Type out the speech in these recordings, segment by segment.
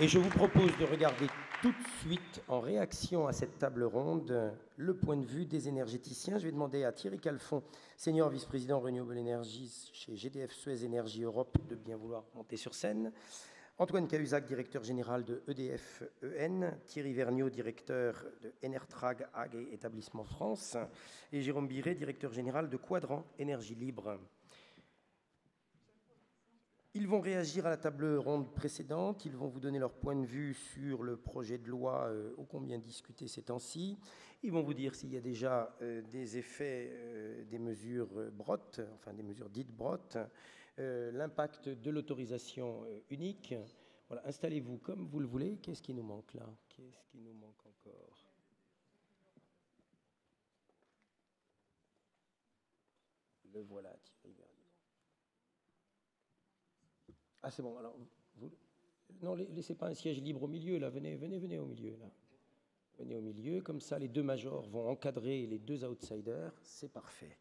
Et je vous propose de regarder tout de suite, en réaction à cette table ronde, le point de vue des énergéticiens. Je vais demander à Thierry Calfon, senior vice-président Renewable Energy chez GDF Suez Énergie Europe, de bien vouloir monter sur scène. Antoine Cahuzac, directeur général de EDF EN, Thierry Vergniaud, directeur de Enertrag AG Établissement France, et Jérôme Biret, directeur général de Quadrant Énergie Libre. Ils vont réagir à la table ronde précédente, ils vont vous donner leur point de vue sur le projet de loi ô combien discuté ces temps-ci. Ils vont vous dire s'il y a déjà des effets des mesures BROT, enfin des mesures dites BROT, l'impact de l'autorisation unique. Voilà, installez-vous comme vous le voulez. Qu'est-ce qui nous manque là? Qu'est-ce qui nous manque encore? Le voilà, Thierry Vergniaud. Ah, c'est bon. Alors, vous... Non, laissez pas un siège libre au milieu, là. Venez au milieu, là. Venez au milieu. Comme ça, les deux majors vont encadrer les deux outsiders. C'est parfait.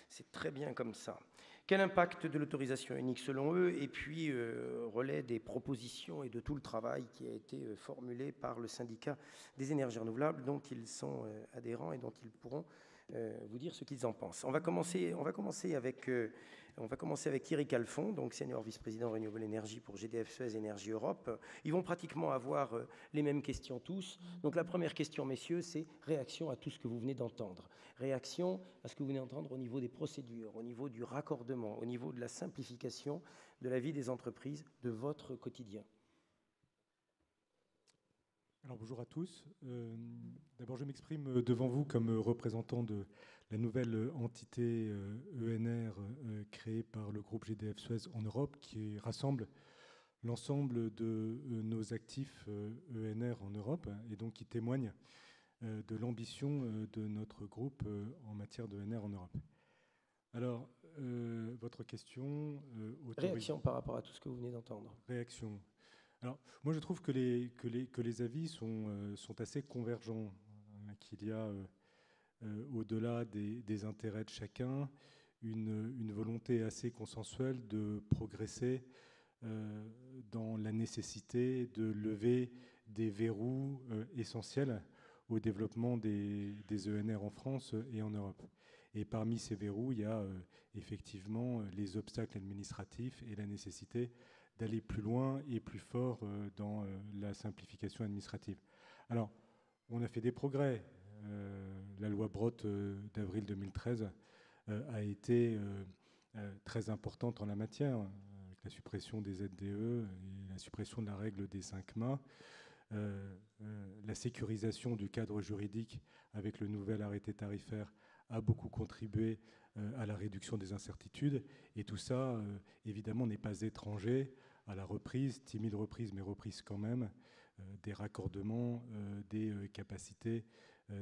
C'est très bien comme ça. Quel impact de l'autorisation unique selon eux? Et puis, relais des propositions et de tout le travail qui a été formulé par le syndicat des énergies renouvelables, dont ils sont adhérents et dont ils pourront vous dire ce qu'ils en pensent. On va commencer avec Thierry Calfon, donc senior vice-président Renewable Energy pour GDF Suez Énergie Europe. Ils vont pratiquement avoir les mêmes questions tous. Donc la première question, messieurs, c'est réaction à tout ce que vous venez d'entendre. Réaction à ce que vous venez d'entendre au niveau des procédures, au niveau du raccordement, au niveau de la simplification de la vie des entreprises, de votre quotidien. Alors bonjour à tous. D'abord, je m'exprime devant vous comme représentant de la nouvelle entité ENR créée par le groupe GDF Suez en Europe, qui rassemble l'ensemble de nos actifs ENR en Europe et donc qui témoigne de l'ambition de notre groupe en matière d'ENR en Europe. Alors, votre question... Réaction par rapport à tout ce que vous venez d'entendre. Réaction. Alors, moi, je trouve que les avis sont assez convergents, qu'il y a, au-delà des intérêts de chacun, une volonté assez consensuelle de progresser dans la nécessité de lever des verrous essentiels au développement des ENR en France et en Europe. Et parmi ces verrous, il y a effectivement les obstacles administratifs et la nécessité d'aller plus loin et plus fort dans la simplification administrative. Alors, on a fait des progrès. La loi Brotte d'avril 2013 a été très importante en la matière, avec la suppression des ZDE et la suppression de la règle des 5 mâts. La sécurisation du cadre juridique avec le nouvel arrêté tarifaire a beaucoup contribué à la réduction des incertitudes. Et tout ça, évidemment, n'est pas étranger à la reprise, timide reprise, mais reprise quand même, des raccordements des capacités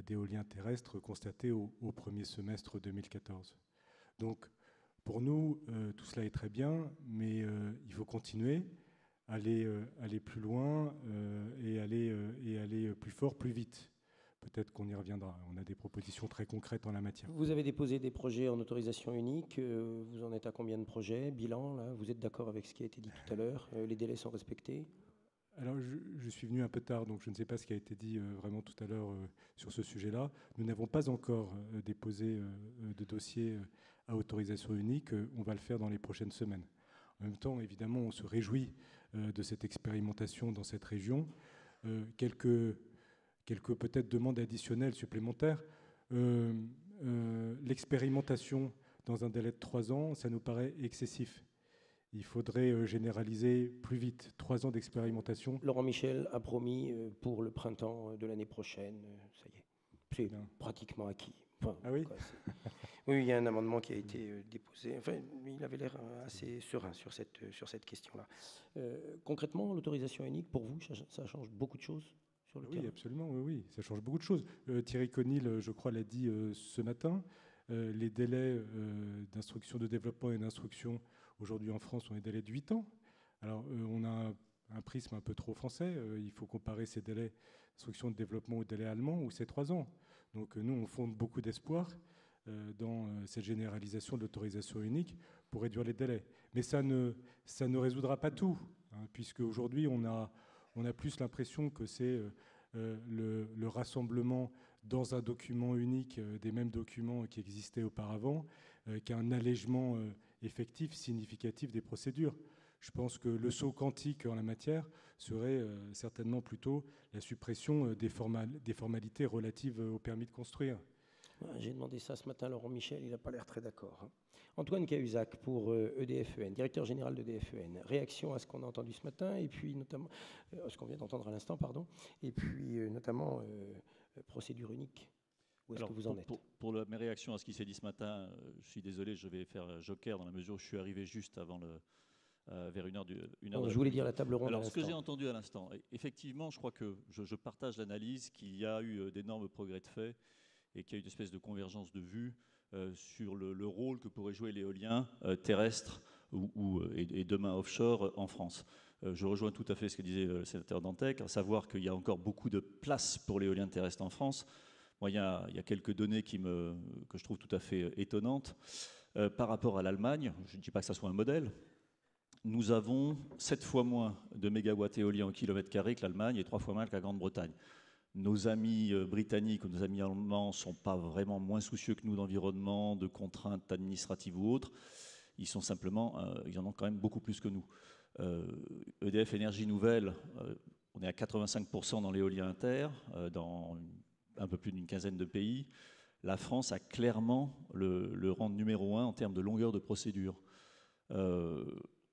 d'éolien terrestre constatées au premier semestre 2014. Donc, pour nous, tout cela est très bien, mais il faut continuer, aller plus loin et aller plus fort, plus vite. Peut-être qu'on y reviendra. On a des propositions très concrètes en la matière. Vous avez déposé des projets en autorisation unique. Vous en êtes à combien de projets? Bilan, là, vous êtes d'accord avec ce qui a été dit tout à l'heure? Les délais sont respectés? Alors, je suis venu un peu tard, donc je ne sais pas ce qui a été dit vraiment tout à l'heure sur ce sujet-là. Nous n'avons pas encore déposé de dossier à autorisation unique. On va le faire dans les prochaines semaines. En même temps, évidemment, on se réjouit de cette expérimentation dans cette région. Quelques peut-être demandes additionnelles supplémentaires. L'expérimentation dans un délai de 3 ans, ça nous paraît excessif. Il faudrait généraliser plus vite. 3 ans d'expérimentation. Laurent Michel a promis pour le printemps de l'année prochaine. Ça y est, c'est pratiquement acquis. Enfin, ah oui, oui, il y a un amendement qui a été déposé. Enfin, il avait l'air assez serein sur cette question-là. Concrètement, l'autorisation unique, pour vous, ça change beaucoup de choses sur le terrain? Oui, absolument, oui, ça change beaucoup de choses. Thierry Conil, je crois, l'a dit ce matin. Les délais d'instruction de développement et d'instruction aujourd'hui en France sont des délais de 8 ans. Alors, on a un prisme un peu trop français. Il faut comparer ces délais d'instruction de développement aux délais allemands, où c'est 3 ans. Donc, nous, on fonde beaucoup d'espoir dans cette généralisation de l'autorisation unique pour réduire les délais. Mais ça ne résoudra pas tout, hein, puisque aujourd'hui, on a On a plus l'impression que c'est le rassemblement dans un document unique des mêmes documents qui existaient auparavant, qu'un allègement effectif, significatif des procédures. Je pense que le saut quantique en la matière serait certainement plutôt la suppression des formalités relatives au permis de construire. J'ai demandé ça ce matin à Laurent Michel, il n'a pas l'air très d'accord. Hein. Antoine Cahuzac pour EDF-EN, directeur général d'EDF-EN. Réaction à ce qu'on a entendu ce matin, et puis notamment, ce qu'on vient d'entendre à l'instant, pardon, et puis notamment procédure unique. Où est-ce que vous en êtes? Pour mes réactions à ce qui s'est dit ce matin, je suis désolé, je vais faire joker dans la mesure où je suis arrivé juste avant vers une heure je voulais dire la table ronde. Alors, ce que j'ai entendu à l'instant, effectivement, je crois que je partage l'analyse qu'il y a eu d'énormes progrès de fait et qu'il y a eu une espèce de convergence de vues sur le rôle que pourrait jouer l'éolien terrestre et demain offshore en France. Je rejoins tout à fait ce que disait le sénateur Dantec, à savoir qu'il y a encore beaucoup de place pour l'éolien terrestre en France. Moi, il y a quelques données que je trouve tout à fait étonnantes. Par rapport à l'Allemagne, je ne dis pas que ça soit un modèle, nous avons 7 fois moins de mégawatts éoliens au kilomètre carré que l'Allemagne et 3 fois moins que la Grande-Bretagne. Nos amis britanniques ou nos amis allemands ne sont pas vraiment moins soucieux que nous d'environnement, de contraintes administratives ou autres. Ils sont simplement, ils en ont quand même beaucoup plus que nous. EDF Énergie Nouvelle, on est à 85% dans l'éolien inter, dans un peu plus d'une quinzaine de pays. La France a clairement le rang numéro 1 en termes de longueur de procédure.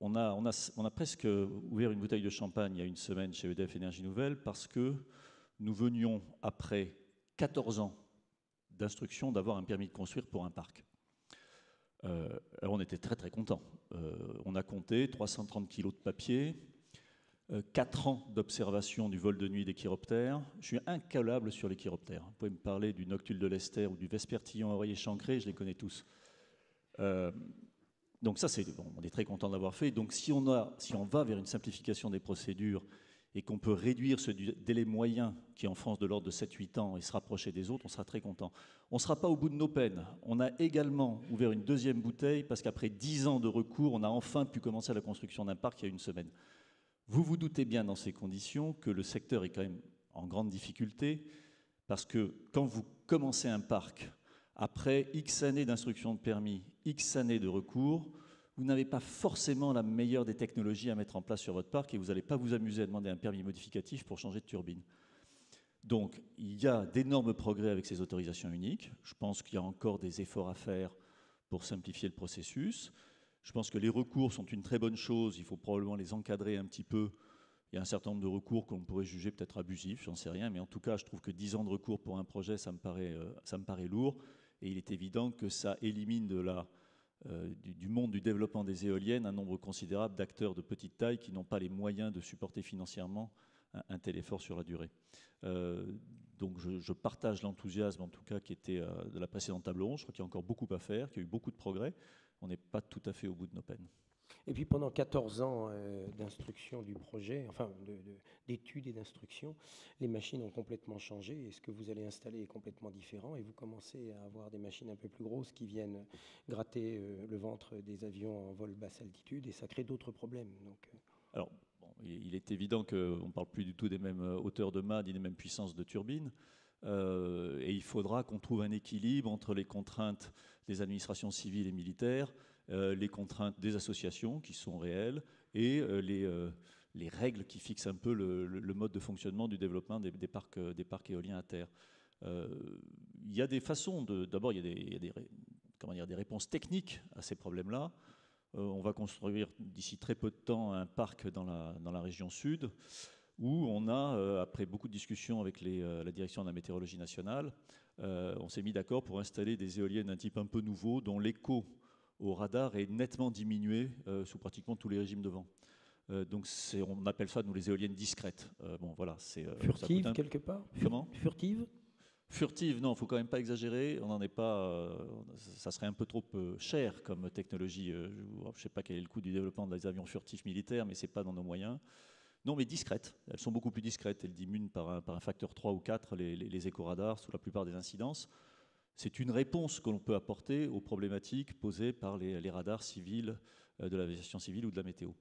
On a presque ouvert une bouteille de champagne il y a une semaine chez EDF Énergie Nouvelle parce que nous venions, après 14 ans d'instruction, d'avoir un permis de construire pour un parc. Alors on était très très contents. On a compté 330 kilos de papier, 4 ans d'observation du vol de nuit des chiroptères. Je suis incollable sur les chiroptères. Vous pouvez me parler du noctule de l'Esther ou du vespertillon oreiller chancré, je les connais tous. Donc ça, on est très content d'avoir fait. Donc si on va vers une simplification des procédures et qu'on peut réduire ce délai moyen qui est en France de l'ordre de 7-8 ans et se rapprocher des autres, on sera très content. On ne sera pas au bout de nos peines. On a également ouvert une deuxième bouteille parce qu'après 10 ans de recours, on a enfin pu commencer la construction d'un parc il y a une semaine. Vous vous doutez bien dans ces conditions que le secteur est quand même en grande difficulté parce que quand vous commencez un parc, après X années d'instruction de permis, X années de recours, vous n'avez pas forcément la meilleure des technologies à mettre en place sur votre parc et vous n'allez pas vous amuser à demander un permis modificatif pour changer de turbine. Donc, il y a d'énormes progrès avec ces autorisations uniques. Je pense qu'il y a encore des efforts à faire pour simplifier le processus. Je pense que les recours sont une très bonne chose. Il faut probablement les encadrer un petit peu. Il y a un certain nombre de recours qu'on pourrait juger peut-être abusifs, j'en sais rien. Mais en tout cas, je trouve que 10 ans de recours pour un projet, ça me paraît lourd. Et il est évident que ça élimine du monde du développement des éoliennes un nombre considérable d'acteurs de petite taille qui n'ont pas les moyens de supporter financièrement un tel effort sur la durée. Donc je partage l'enthousiasme en tout cas qui était de la précédente table ronde. Je crois qu'il y a encore beaucoup à faire, qu'il y a eu beaucoup de progrès. On n'est pas tout à fait au bout de nos peines. Et puis pendant 14 ans d'instruction du projet, enfin d'études et d'instruction, les machines ont complètement changé et ce que vous allez installer est complètement différent et vous commencez à avoir des machines un peu plus grosses qui viennent gratter le ventre des avions en vol basse altitude et ça crée d'autres problèmes. Donc, Alors, il est évident qu'on ne parle plus du tout des mêmes hauteurs de mât ni des mêmes puissances de turbine. Et il faudra qu'on trouve un équilibre entre les contraintes des administrations civiles et militaires, les contraintes des associations qui sont réelles et les règles qui fixent un peu le mode de fonctionnement du développement des parcs éoliens à terre. Il y a des façons d'abord, il y a des réponses techniques à ces problèmes-là. On va construire d'ici très peu de temps un parc dans la région sud où on a, après beaucoup de discussions avec la direction de la météorologie nationale, on s'est mis d'accord pour installer des éoliennes d'un type un peu nouveau dont l'écho au radar est nettement diminué sous pratiquement tous les régimes de vent. Donc on appelle ça, nous, les éoliennes discrètes. Bon, voilà, furtive quelque part. Comment ? Furtive, non, il ne faut quand même pas exagérer. On n'en est pas. Ça serait un peu trop cher comme technologie. Je ne sais pas quel est le coût du développement des avions furtifs militaires, mais ce n'est pas dans nos moyens. Non, mais discrètes. Elles sont beaucoup plus discrètes. Elles diminuent par un facteur 3 ou 4 les éco-radars sous la plupart des incidences. C'est une réponse que l'on peut apporter aux problématiques posées par les radars civils de l'aviation civile ou de la météo.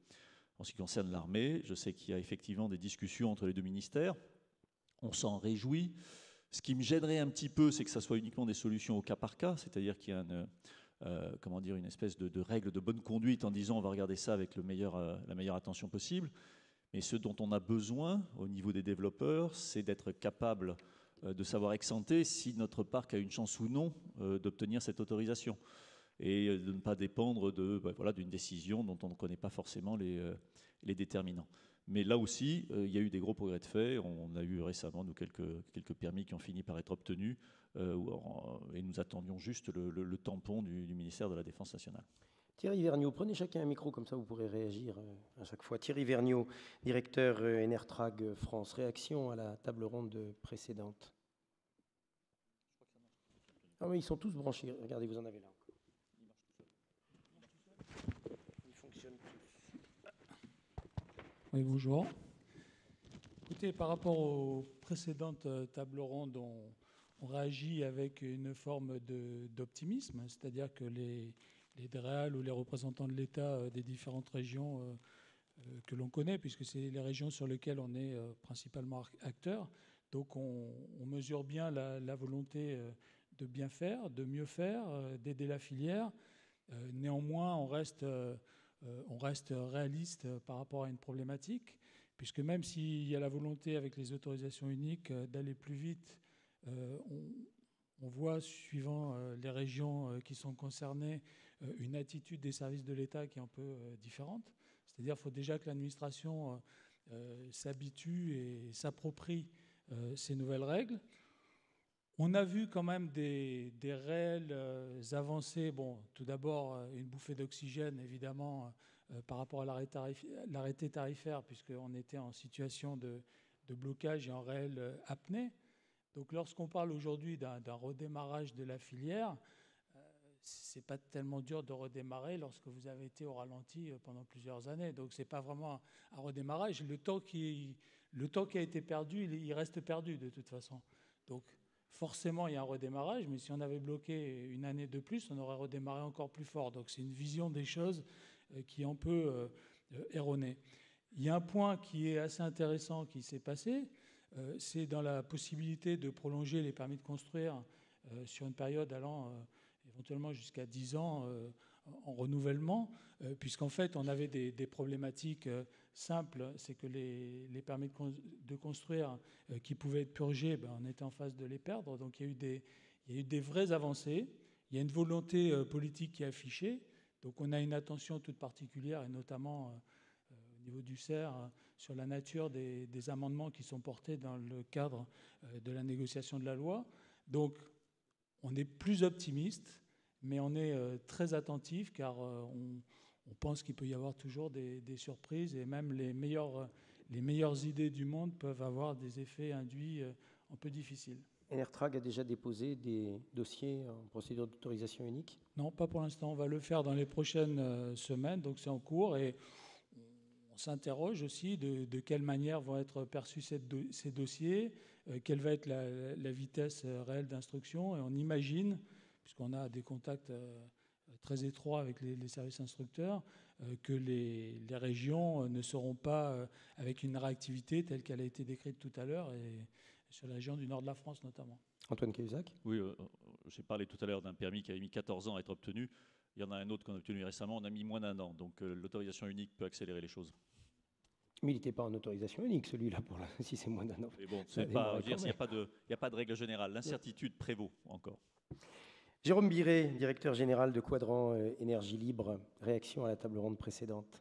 En ce qui concerne l'armée, je sais qu'il y a effectivement des discussions entre les deux ministères. On s'en réjouit. Ce qui me gênerait un petit peu, c'est que ça soit uniquement des solutions au cas par cas, c'est-à-dire qu'il y a une espèce de règle de bonne conduite en disant on va regarder ça avec la meilleure attention possible. Mais ce dont on a besoin au niveau des développeurs, c'est d'être capable de savoir ex-ante si notre parc a une chance ou non d'obtenir cette autorisation et de ne pas dépendre d'une décision dont on ne connaît pas forcément les déterminants. Mais là aussi, il y a eu des gros progrès de fait. On a eu récemment quelques permis qui ont fini par être obtenus et nous attendions juste le tampon du ministère de la Défense nationale. Thierry Vergniaud, prenez chacun un micro, comme ça vous pourrez réagir à chaque fois. Thierry Vergniaud, directeur Enertrag France, réaction à la table ronde précédente. Ah oui, ils sont tous branchés, regardez, vous en avez là. Ils fonctionnent tous. Oui, bonjour. Écoutez, par rapport aux précédentes tables rondes, on réagit avec une forme d'optimisme, c'est-à-dire que les DREAL ou les représentants de l'État des différentes régions que l'on connaît, puisque c'est les régions sur lesquelles on est principalement acteur. Donc on mesure bien la volonté de bien faire, de mieux faire, d'aider la filière. Néanmoins, on reste réaliste par rapport à une problématique, puisque même s'il y a la volonté avec les autorisations uniques d'aller plus vite, on voit, suivant les régions qui sont concernées, une attitude des services de l'État qui est un peu différente. C'est-à-dire qu'il faut déjà que l'administration s'habitue et s'approprie ces nouvelles règles. On a vu quand même des réelles avancées. Bon, tout d'abord, une bouffée d'oxygène, évidemment, par rapport à l'arrêté tarifaire, puisqu'on était en situation de blocage et en réelle apnée. Donc lorsqu'on parle aujourd'hui d'un redémarrage de la filière, c'est pas tellement dur de redémarrer lorsque vous avez été au ralenti pendant plusieurs années. Donc c'est pas vraiment un redémarrage. Le temps qui a été perdu, il reste perdu de toute façon. Donc forcément, il y a un redémarrage, mais si on avait bloqué une année de plus, on aurait redémarré encore plus fort. Donc c'est une vision des choses qui est un peu erronée. Il y a un point qui est assez intéressant qui s'est passé, c'est dans la possibilité de prolonger les permis de construire sur une période allant éventuellement jusqu'à 10 ans en renouvellement, puisqu'en fait, on avait des problématiques simples. C'est que les permis de construire qui pouvaient être purgés, on était en phase de les perdre. Donc il y a eu des vraies avancées. Il y a une volonté politique qui est affichée. Donc on a une attention toute particulière, et notamment au niveau du CER, sur la nature des amendements qui sont portés dans le cadre de la négociation de la loi. Donc on est plus optimiste, mais on est très attentif, car on pense qu'il peut y avoir toujours des surprises, et même les meilleures idées du monde peuvent avoir des effets induits un peu difficiles. Enertrag a déjà déposé des dossiers en procédure d'autorisation unique? Non, pas pour l'instant. On va le faire dans les prochaines semaines, donc c'est en cours, et on s'interroge aussi de quelle manière vont être perçus ces dossiers, quelle va être la vitesse réelle d'instruction, et on imagine, puisqu'on a des contacts très étroits avec les services instructeurs, que les régions ne seront pas avec une réactivité telle qu'elle a été décrite tout à l'heure, et sur la région du nord de la France notamment. Antoine Cahuzac. Oui, j'ai parlé tout à l'heure d'un permis qui avait mis 14 ans à être obtenu. Il y en a un autre qu'on a obtenu récemment, on a mis moins d'1 an. Donc l'autorisation unique peut accélérer les choses. Mais il n'était pas en autorisation unique, celui-là, si c'est moins d'1 an. Mais bon, il n'y a pas de règle générale. L'incertitude prévaut encore. Jérôme Biret, directeur général de Quadrant Énergie Libre, réaction à la table ronde précédente.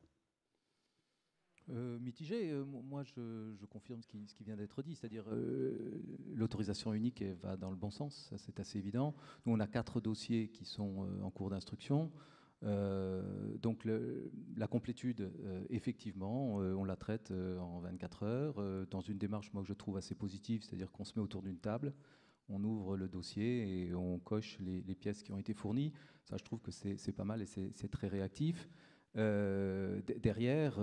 Mitigé. Moi, je confirme ce qui vient d'être dit, c'est-à-dire l'autorisation unique va dans le bon sens, ça c'est assez évident. Nous, on a 4 dossiers qui sont en cours d'instruction. Donc la complétude, effectivement, on la traite en 24 heures, dans une démarche, moi, que je trouve assez positive, c'est-à-dire qu'on se met autour d'une table, on ouvre le dossier et on coche les pièces qui ont été fournies. Ça, je trouve que c'est pas mal et c'est très réactif. Derrière,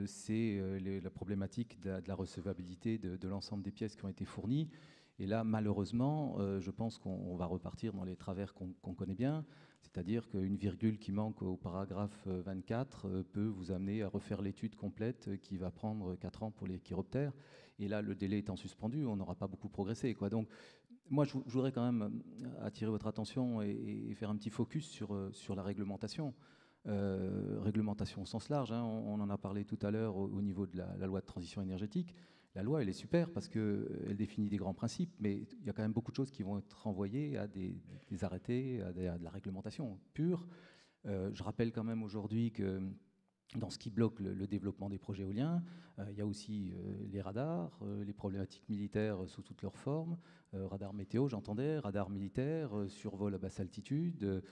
c'est la problématique de la recevabilité de l'ensemble des pièces qui ont été fournies. Et là, malheureusement, je pense qu'on va repartir dans les travers qu'on connaît bien. C'est-à-dire qu'une virgule qui manque au paragraphe 24 peut vous amener à refaire l'étude complète qui va prendre 4 ans pour les chiroptères. Et là, le délai étant suspendu, on n'aura pas beaucoup progressé, quoi. Donc, moi, je voudrais quand même attirer votre attention et faire un petit focus sur la réglementation. Réglementation au sens large, hein, on en a parlé tout à l'heure au niveau de la loi de transition énergétique. La loi, elle est super parce qu'elle définit des grands principes, mais il y a quand même beaucoup de choses qui vont être renvoyées à des arrêtés, à de la réglementation pure. Je rappelle quand même aujourd'hui que dans ce qui bloque le développement des projets éoliens, il y a aussi les radars, les problématiques militaires sous toutes leurs formes, radar météo, j'entendais, radar militaire, survol à basse altitude.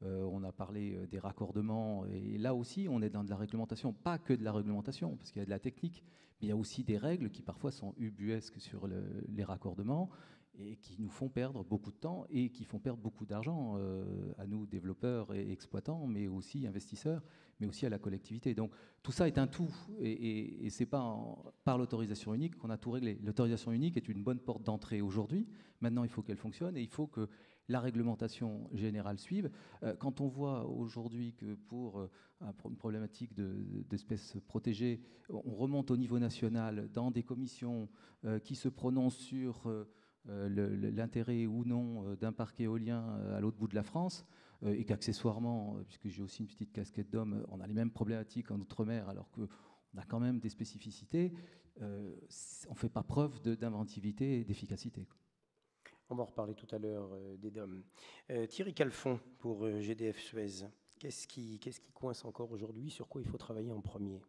On a parlé des raccordements, et là aussi on est dans de la réglementation, pas que de la réglementation, parce qu'il y a de la technique, mais il y a aussi des règles qui parfois sont ubuesques sur les raccordements et qui nous font perdre beaucoup de temps et qui font perdre beaucoup d'argent à nous, développeurs et exploitants, mais aussi investisseurs, mais aussi à la collectivité. Donc tout ça est un tout, et c'est pas par l'autorisation unique qu'on a tout réglé. L'autorisation unique est une bonne porte d'entrée aujourd'hui. Maintenant, il faut qu'elle fonctionne et il faut que la réglementation générale suive. Quand on voit aujourd'hui que pour une problématique d'espèces protégées, on remonte au niveau national dans des commissions qui se prononcent sur l'intérêt ou non d'un parc éolien à l'autre bout de la France, et qu'accessoirement, puisque j'ai aussi une petite casquette d'homme, on a les mêmes problématiques en Outre-mer, alors qu'on a quand même des spécificités, on ne fait pas preuve d'inventivité et d'efficacité. On va en reparler tout à l'heure des DOM. Thierry Calfon pour GDF Suez. Qu'est-ce qui coince encore aujourd'hui? Sur quoi il faut travailler en premier?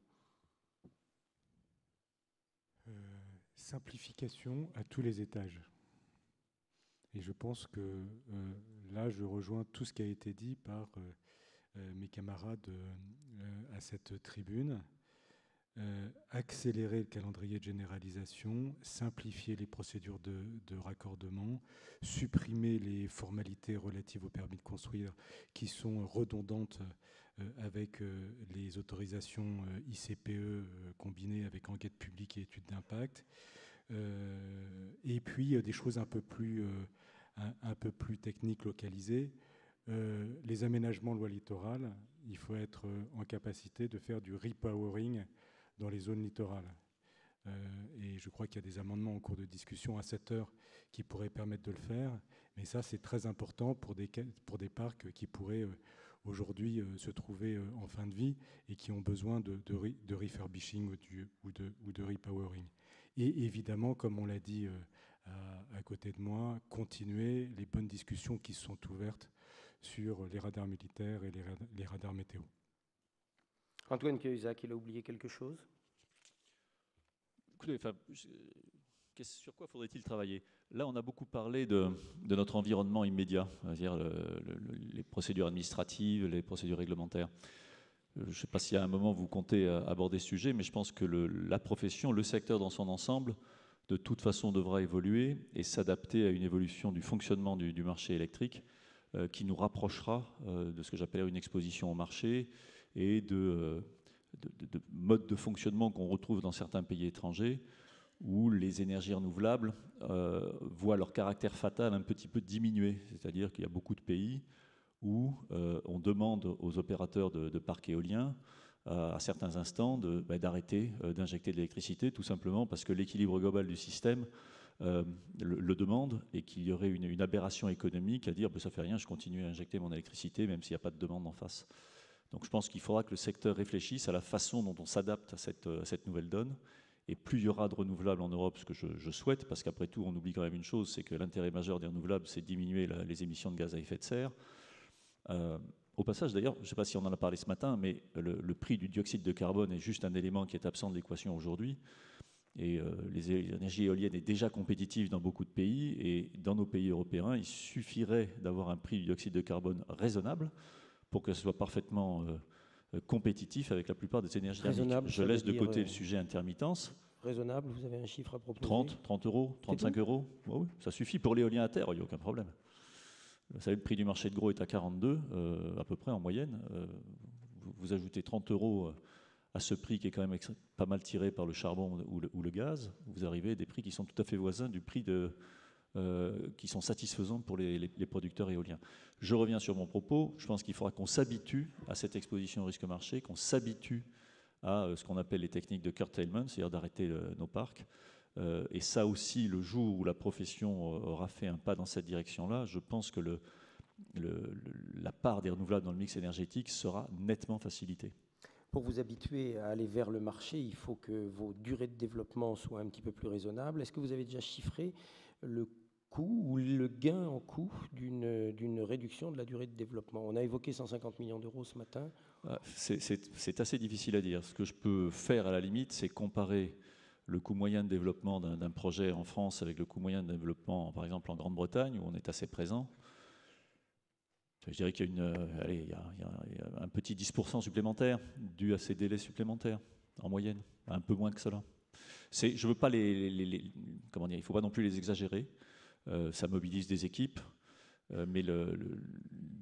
Simplification à tous les étages. Et je pense que là, je rejoins tout ce qui a été dit par mes camarades à cette tribune. Accélérer le calendrier de généralisation, simplifier les procédures de raccordement, supprimer les formalités relatives au permis de construire qui sont redondantes avec les autorisations ICPE combinées avec enquête publique et études d'impact. Et puis des choses un peu plus techniques, localisées. Les aménagements loi littorale, il faut être en capacité de faire du repowering dans les zones littorales. Et je crois qu'il y a des amendements en cours de discussion à 7 heures qui pourraient permettre de le faire. Mais ça, c'est très important pour des parcs qui pourraient aujourd'hui se trouver en fin de vie et qui ont besoin de refurbishing ou de repowering. Et évidemment, comme on l'a dit à côté de moi, continuer les bonnes discussions qui sont ouvertes sur les radars militaires et les radars météo. Antoine Cahuzac, il a oublié quelque chose? Écoutez, sur quoi faudrait-il travailler? Là, on a beaucoup parlé de notre environnement immédiat, c'est-à-dire les procédures administratives, les procédures réglementaires. Je ne sais pas si à un moment vous comptez aborder ce sujet, mais je pense que la profession, le secteur dans son ensemble, de toute façon devra évoluer et s'adapter à une évolution du fonctionnement du marché électrique qui nous rapprochera de ce que j'appelle une exposition au marché et de modes de fonctionnement qu'on retrouve dans certains pays étrangers où les énergies renouvelables voient leur caractère fatal un petit peu diminuer. C'est-à-dire qu'il y a beaucoup de pays où on demande aux opérateurs de parcs éoliens à certains instants d'arrêter d'injecter de l'électricité, tout simplement parce que l'équilibre global du système le demande et qu'il y aurait une aberration économique à dire ça fait rien, je continue à injecter mon électricité même s'il n'y a pas de demande en face. Donc je pense qu'il faudra que le secteur réfléchisse à la façon dont on s'adapte à cette nouvelle donne. Et plus il y aura de renouvelables en Europe, ce que je souhaite, parce qu'après tout, on oublie quand même une chose, c'est que l'intérêt majeur des renouvelables, c'est diminuer les émissions de gaz à effet de serre. Au passage, d'ailleurs, je ne sais pas si on en a parlé ce matin, mais le prix du dioxyde de carbone est juste un élément qui est absent de l'équation aujourd'hui. Et les énergies éoliennes sont déjà compétitives dans beaucoup de pays. Et dans nos pays européens, il suffirait d'avoir un prix du dioxyde de carbone raisonnable pour que ce soit parfaitement compétitif avec la plupart des énergies thermiques. Je laisse de côté le sujet intermittence. Raisonnable, vous avez un chiffre à proposer? 30 euros, 35 euros. Oh oui, ça suffit pour l'éolien à terre, il n'y a aucun problème. Vous savez, le prix du marché de gros est à 42, à peu près en moyenne. Vous ajoutez 30 euros à ce prix qui est quand même pas mal tiré par le charbon ou le gaz. Vous arrivez à des prix qui sont tout à fait voisins du prix qui sont satisfaisantes pour les producteurs éoliens. Je reviens sur mon propos, je pense qu'il faudra qu'on s'habitue à cette exposition au risque marché, qu'on s'habitue à ce qu'on appelle les techniques de curtailment, c'est-à-dire d'arrêter nos parcs. Et ça aussi, le jour où la profession aura fait un pas dans cette direction-là, je pense que la part des renouvelables dans le mix énergétique sera nettement facilitée. Pour vous habituer à aller vers le marché, il faut que vos durées de développement soient un petit peu plus raisonnables. Est-ce que vous avez déjà chiffré le coût ou le gain en coût d'une réduction de la durée de développement? On a évoqué 150 millions d'euros ce matin. C'est assez difficile à dire. Ce que je peux faire à la limite, c'est comparer le coût moyen de développement d'un projet en France avec le coût moyen de développement, par exemple, en Grande-Bretagne, où on est assez présent. Je dirais qu'il y a un petit 10% supplémentaire dû à ces délais supplémentaires, en moyenne, un peu moins que cela. Je veux pas comment dire, il ne faut pas non plus les exagérer. Ça mobilise des équipes, mais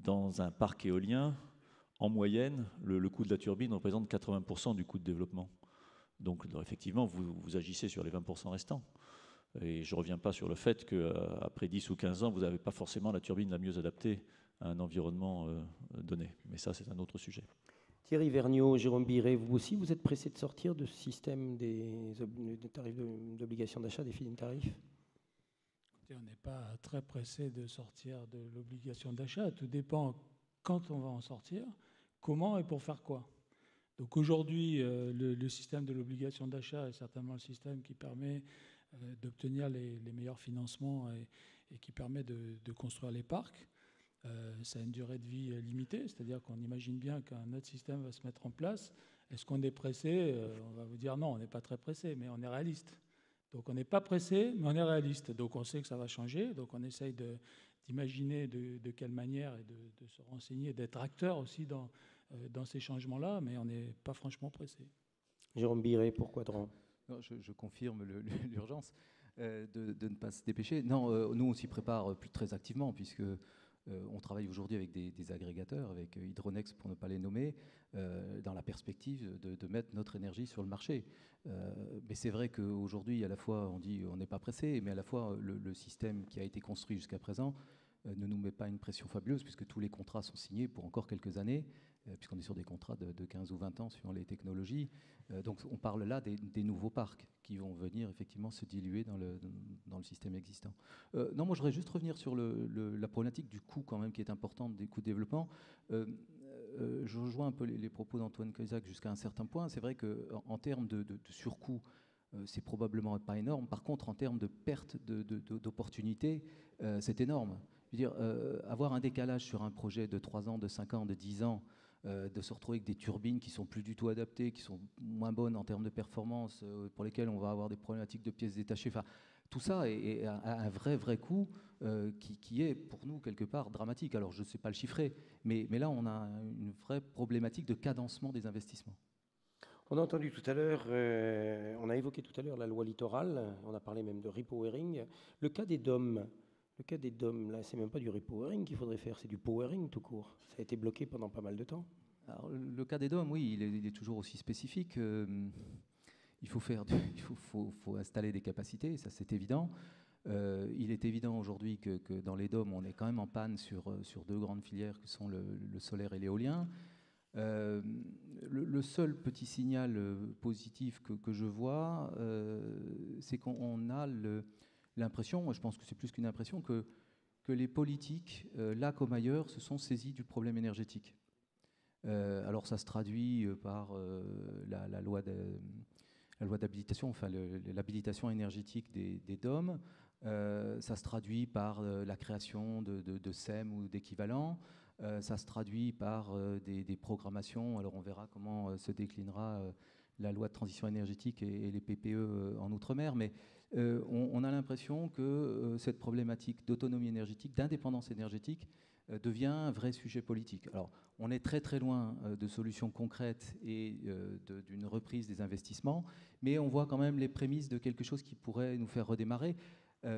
dans un parc éolien, en moyenne, le coût de la turbine représente 80% du coût de développement. Donc effectivement, vous agissez sur les 20% restants. Et je ne reviens pas sur le fait qu'après 10 ou 15 ans, vous n'avez pas forcément la turbine la mieux adaptée à un environnement donné. Mais ça, c'est un autre sujet. Thierry Vergniaud, Jérôme Biret, vous aussi, vous êtes pressés de sortir de ce système des tarifs d'obligation d'achat, des feed-in tarifs? On n'est pas très pressé de sortir de l'obligation d'achat. Tout dépend quand on va en sortir, comment et pour faire quoi. Donc aujourd'hui, le système de l'obligation d'achat est certainement le système qui permet d'obtenir les meilleurs financements et qui permet de construire les parcs. Ça a une durée de vie limitée, c'est-à-dire qu'on imagine bien qu'un autre système va se mettre en place. Est-ce qu'on est pressé? On va vous dire non, on n'est pas très pressé, mais on est réaliste. Donc on n'est pas pressé, mais on est réaliste. Donc on sait que ça va changer, donc on essaye d'imaginer de quelle manière et de se renseigner, d'être acteur aussi dans ces changements-là, mais on n'est pas franchement pressé. Jérôme Biret, pour Quadrant? Non, je confirme l'urgence de ne pas se dépêcher. Non, nous on s'y prépare très activement, puisque on travaille aujourd'hui avec des agrégateurs, avec Hydronext pour ne pas les nommer, dans la perspective de mettre notre énergie sur le marché. Mais c'est vrai qu'aujourd'hui, à la fois, on dit on n'est pas pressé, mais à la fois, le système qui a été construit jusqu'à présent ne nous met pas une pression fabuleuse, puisque tous les contrats sont signés pour encore quelques années, puisqu'on est sur des contrats de 15 ou 20 ans suivant les technologies. Donc on parle là des nouveaux parcs qui vont venir effectivement se diluer dans le système existant. Non, moi je voudrais juste revenir sur la problématique du coût quand même qui est importante, des coûts de développement. Je rejoins un peu les propos d'Antoine Cahuzac jusqu'à un certain point. C'est vrai qu'en termes de surcoût, c'est probablement pas énorme. Par contre, en termes de perte d'opportunités, c'est énorme. Je veux dire, avoir un décalage sur un projet de 3 ans, de 5 ans, de 10 ans, de se retrouver avec des turbines qui sont plus du tout adaptées, qui sont moins bonnes en termes de performance, pour lesquelles on va avoir des problématiques de pièces détachées. Enfin, tout ça est un vrai coût qui est pour nous quelque part dramatique. Alors je ne sais pas le chiffrer, mais là on a une vraie problématique de cadencement des investissements. On a entendu tout à l'heure, on a évoqué tout à l'heure la loi littorale, on a parlé même de repowering. Le cas des DOM, là, c'est même pas du repowering qu'il faudrait faire, c'est du powering tout court. Ça a été bloqué pendant pas mal de temps. Alors, le cas des DOM, oui, il est toujours aussi spécifique. Il faut installer des capacités, ça c'est évident. Il est évident aujourd'hui que dans les DOM, on est quand même en panne sur 2 grandes filières qui sont le solaire et l'éolien. Le seul petit signal positif que je vois, c'est qu'on a l'impression, je pense que c'est plus qu'une impression, que les politiques, là comme ailleurs, se sont saisis du problème énergétique. Alors ça se traduit par la loi d'habilitation, enfin l'habilitation énergétique des DOM. Ça se traduit par la création de SEM ou d'équivalents. Ça se traduit par des programmations. Alors on verra comment se déclinera la loi de transition énergétique et les PPE en Outre-mer. Mais on a l'impression que cette problématique d'autonomie énergétique, d'indépendance énergétique, devient un vrai sujet politique. Alors, on est très loin de solutions concrètes et d'une reprise des investissements, mais on voit quand même les prémices de quelque chose qui pourrait nous faire redémarrer,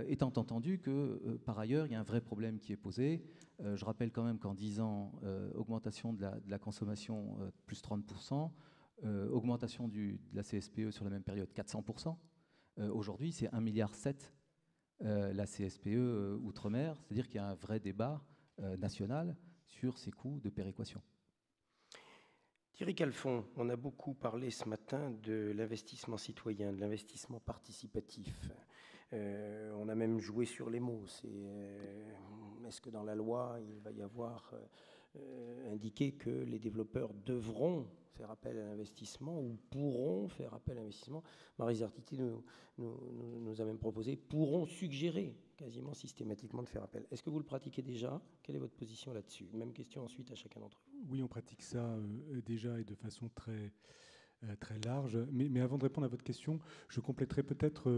étant entendu que, par ailleurs, il y a un vrai problème qui est posé. Je rappelle quand même qu'en 10 ans, augmentation de la consommation plus 30%, augmentation de la CSPE sur la même période 400%. Aujourd'hui, c'est 1,7 milliard la CSPE Outre-mer, c'est-à-dire qu'il y a un vrai débat national sur ces coûts de péréquation. Thierry Calfon, on a beaucoup parlé ce matin de l'investissement citoyen, de l'investissement participatif. On a même joué sur les mots. Est-ce que dans la loi, il va y avoir indiqué que les développeurs devront faire appel à l'investissement ou pourront faire appel à l'investissement? Marie Zartiti nous a même proposé, pourront suggérer quasiment systématiquement de faire appel. Est-ce que vous le pratiquez déjà? Quelle est votre position là-dessus? Même question ensuite à chacun d'entre vous. Oui, on pratique ça déjà et de façon très large. Mais avant de répondre à votre question, je compléterai peut-être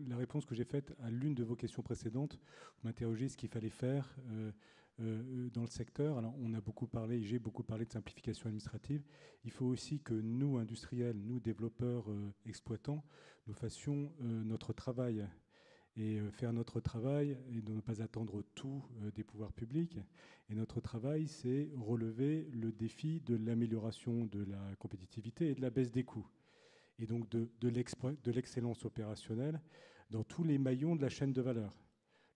la réponse que j'ai faite à l'une de vos questions précédentes. Vous m'interrogez ce qu'il fallait faire dans le secteur. Alors, on a beaucoup parlé, j'ai beaucoup parlé de simplification administrative. Il faut aussi que nous, industriels, nous, développeurs, exploitants, nous fassions notre travail. Et faire notre travail et de ne pas attendre tout des pouvoirs publics. Et notre travail, c'est relever le défi de l'amélioration de la compétitivité et de la baisse des coûts. Et donc de l'excellence opérationnelle dans tous les maillons de la chaîne de valeur.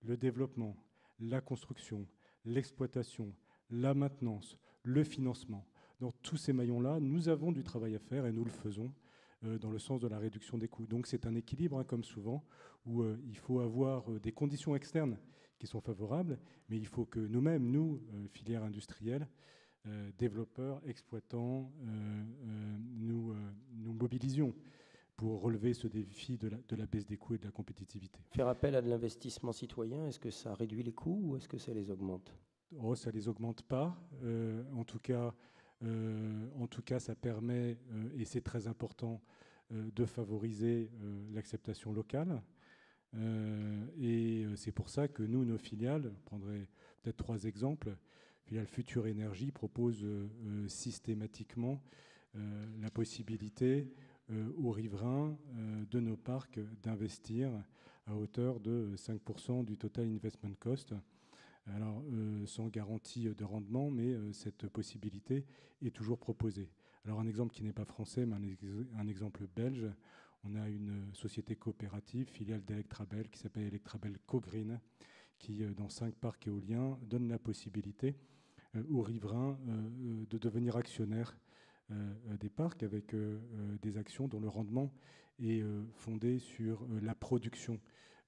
Le développement, la construction, l'exploitation, la maintenance, le financement. Dans tous ces maillons-là, nous avons du travail à faire et nous le faisons dans le sens de la réduction des coûts. Donc c'est un équilibre, comme souvent, où il faut avoir des conditions externes qui sont favorables, mais il faut que nous-mêmes, nous, filières industrielles, développeurs, exploitants, nous mobilisions pour relever ce défi de la baisse des coûts et de la compétitivité. Faire appel à de l'investissement citoyen, est-ce que ça réduit les coûts ou est-ce que ça les augmente? Oh, ça ne les augmente pas. En tout cas, ça permet, et c'est très important, de favoriser l'acceptation locale. Et c'est pour ça que nous, nos filiales, je prendrai peut-être 3 exemples. Filiale Future Énergie propose systématiquement la possibilité aux riverains de nos parcs d'investir à hauteur de 5% du total investment cost. Alors, sans garantie de rendement, mais cette possibilité est toujours proposée. Alors, un exemple qui n'est pas français, mais un exemple belge, on a une société coopérative, filiale d'Electrabel, qui s'appelle Electrabel CoGreen, qui, dans 5 parcs éoliens, donne la possibilité aux riverains de devenir actionnaires des parcs avec des actions dont le rendement est fondé sur la production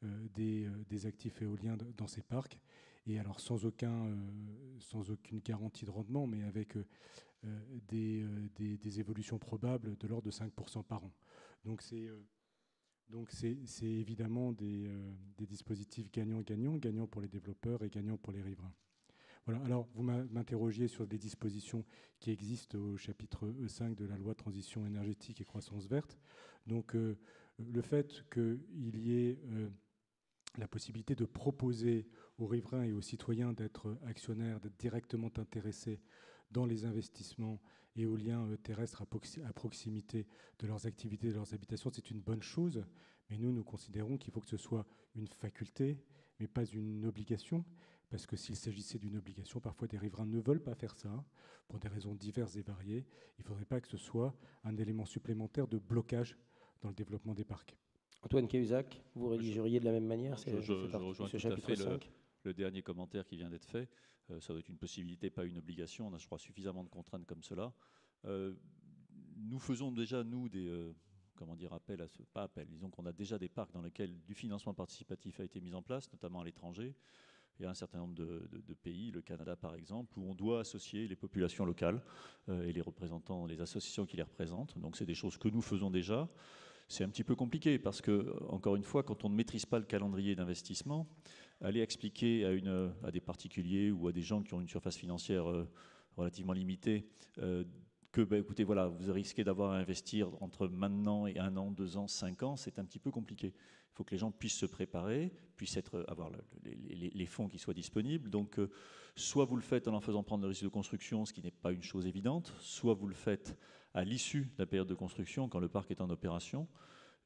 des actifs éoliens dans ces parcs. Et alors sans aucune garantie de rendement, mais avec des évolutions probables de l'ordre de 5% par an. Donc c'est évidemment des dispositifs gagnant-gagnant, gagnant pour les développeurs et gagnant pour les riverains. Voilà. Alors vous m'interrogiez sur des dispositions qui existent au chapitre E5 de la loi Transition énergétique et croissance verte. Donc le fait qu'il y ait la possibilité de proposer aux riverains et aux citoyens d'être actionnaires, d'être directement intéressés dans les investissements éoliens terrestres à proximité de leurs activités, de leurs habitations, c'est une bonne chose. Mais nous considérons qu'il faut que ce soit une faculté, mais pas une obligation. Parce que s'il s'agissait d'une obligation, parfois des riverains ne veulent pas faire ça, pour des raisons diverses et variées. Il ne faudrait pas que ce soit un élément supplémentaire de blocage dans le développement des parcs. Antoine Cahuzac, vous rédigeriez de la même manière je rejoins tout à fait le dernier commentaire qui vient d'être fait. Ça doit être une possibilité, pas une obligation. On a, je crois, suffisamment de contraintes comme cela. Nous faisons déjà, nous, appel à ce... Pas appel, disons qu'on a déjà des parcs dans lesquels du financement participatif a été mis en place, notamment à l'étranger. Il y a un certain nombre de pays, le Canada par exemple, où on doit associer les populations locales et les représentants, les associations qui les représentent. Donc c'est des choses que nous faisons déjà. C'est un petit peu compliqué parce que, encore une fois, quand on ne maîtrise pas le calendrier d'investissement, aller expliquer à des particuliers ou à des gens qui ont une surface financière relativement limitée que, écoutez, voilà, vous risquez d'avoir à investir entre maintenant et 1 an, 2 ans, 5 ans, c'est un petit peu compliqué. Il faut que les gens puissent se préparer, puissent avoir les fonds qui soient disponibles. Donc, soit vous le faites en faisant prendre le risque de construction, ce qui n'est pas une chose évidente, soit vous le faites à l'issue de la période de construction, quand le parc est en opération.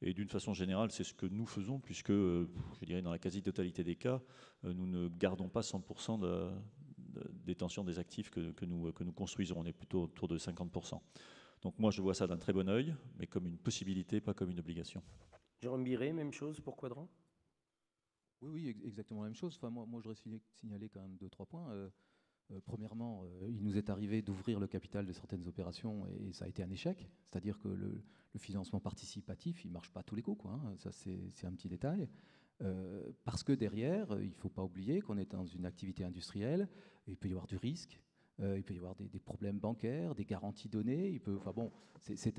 Et d'une façon générale, c'est ce que nous faisons, puisque, je dirais, dans la quasi-totalité des cas, nous ne gardons pas 100% de détention des actifs que nous construisons. On est plutôt autour de 50%. Donc moi, je vois ça d'un très bon œil, mais comme une possibilité, pas comme une obligation. Jérôme Biret, même chose pour Quadrant? Oui, exactement la même chose. Enfin, moi je voudrais signaler quand même 2-3 points. Premièrement, il nous est arrivé d'ouvrir le capital de certaines opérations et ça a été un échec. C'est-à-dire que le financement participatif, il ne marche pas à tous les coups, quoi, hein. Ça, c'est un petit détail. Parce que derrière, il ne faut pas oublier qu'on est dans une activité industrielle, il peut y avoir du risque, il peut y avoir des problèmes bancaires, des garanties données. Enfin bon,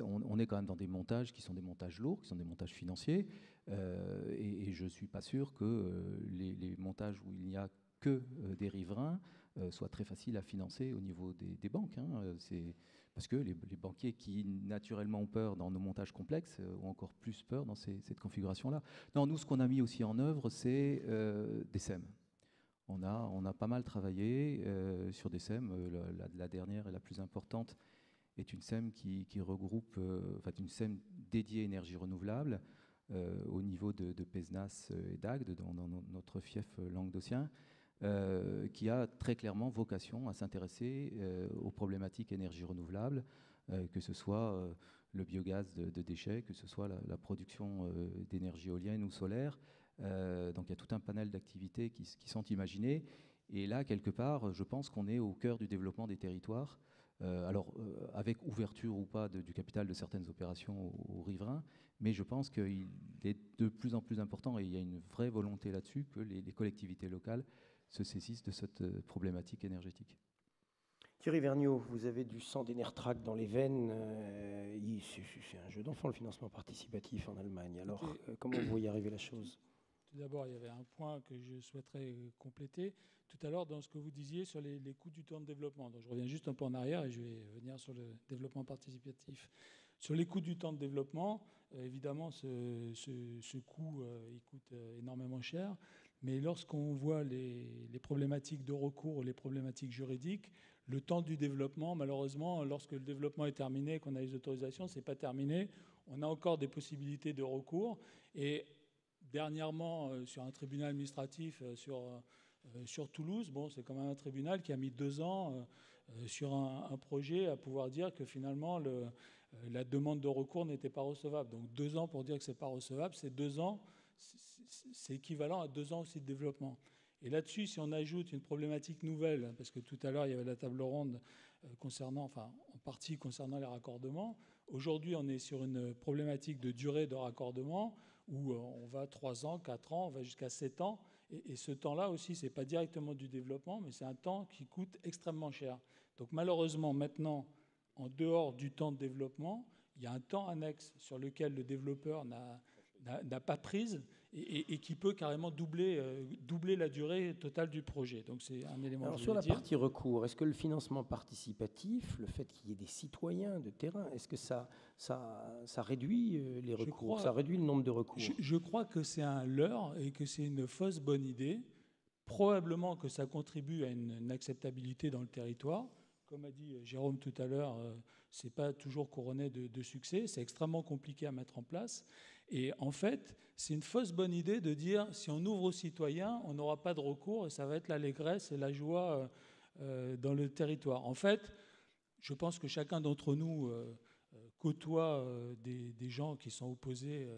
on est quand même dans des montages qui sont des montages lourds, qui sont des montages financiers. Et je ne suis pas sûr que les montages où il n'y a que des riverains soient très faciles à financer au niveau des banques, hein. Parce que les banquiers qui naturellement ont peur dans nos montages complexes ont encore plus peur dans cette configuration-là. Non, nous, ce qu'on a mis aussi en œuvre, c'est des SEM. On a pas mal travaillé sur des SEM. La dernière et la plus importante est une SEM qui regroupe, une SEM dédiée énergie renouvelable au niveau de Pézenas et d'Agde, dans notre fief languedocien, qui a très clairement vocation à s'intéresser aux problématiques énergie renouvelable, que ce soit le biogaz de déchets, que ce soit la production d'énergie éolienne ou solaire. Donc il y a tout un panel d'activités qui sont imaginées. Et là, quelque part, je pense qu'on est au cœur du développement des territoires. Avec ouverture ou pas du capital de certaines opérations aux riverains, mais je pense qu'il est de plus en plus important, et il y a une vraie volonté là-dessus, que les collectivités locales se saisissent de cette problématique énergétique. Thierry Vergniaud, vous avez du sang d'Enertrac dans les veines. C'est un jeu d'enfant, le financement participatif en Allemagne. Alors, comment vous voyez arriver la chose ? Tout d'abord, il y avait un point que je souhaiterais compléter. Tout à l'heure, dans ce que vous disiez sur les coûts du temps de développement. Donc, je reviens juste un peu en arrière et je vais venir sur le développement participatif. Sur les coûts du temps de développement, évidemment, ce coût, il coûte énormément cher. Mais lorsqu'on voit les problématiques de recours, les problématiques juridiques, le temps du développement, malheureusement, lorsque le développement est terminé, qu'on a les autorisations, ce n'est pas terminé. On a encore des possibilités de recours. Et dernièrement, sur un tribunal administratif sur Toulouse, bon, c'est quand même un tribunal qui a mis 2 ans sur un projet à pouvoir dire que finalement la demande de recours n'était pas recevable. Donc 2 ans pour dire que ce n'est pas recevable, c'est 2 ans, c'est équivalent à 2 ans aussi de développement. Et là-dessus, si on ajoute une problématique nouvelle, parce que tout à l'heure il y avait la table ronde en partie concernant les raccordements, aujourd'hui on est sur une problématique de durée de raccordement où on va 3 ans, 4 ans, on va jusqu'à 7 ans. Et ce temps-là aussi, ce n'est pas directement du développement, mais c'est un temps qui coûte extrêmement cher. Donc malheureusement, maintenant, en dehors du temps de développement, il y a un temps annexe sur lequel le développeur n'a pas prise et qui peut carrément doubler la durée totale du projet. Donc c'est un élément. Alors sur la partie recours, est-ce que le financement participatif, le fait qu'il y ait des citoyens de terrain, est-ce que ça réduit les recours, ça réduit le nombre de recours ? Je crois que c'est un leurre et que c'est une fausse bonne idée. Probablement que ça contribue à une acceptabilité dans le territoire. Comme a dit Jérôme tout à l'heure, ce n'est pas toujours couronné de succès. C'est extrêmement compliqué à mettre en place. Et en fait, c'est une fausse bonne idée de dire si on ouvre aux citoyens, on n'aura pas de recours et ça va être l'allégresse et la joie dans le territoire. En fait, je pense que chacun d'entre nous côtoie des gens qui sont opposés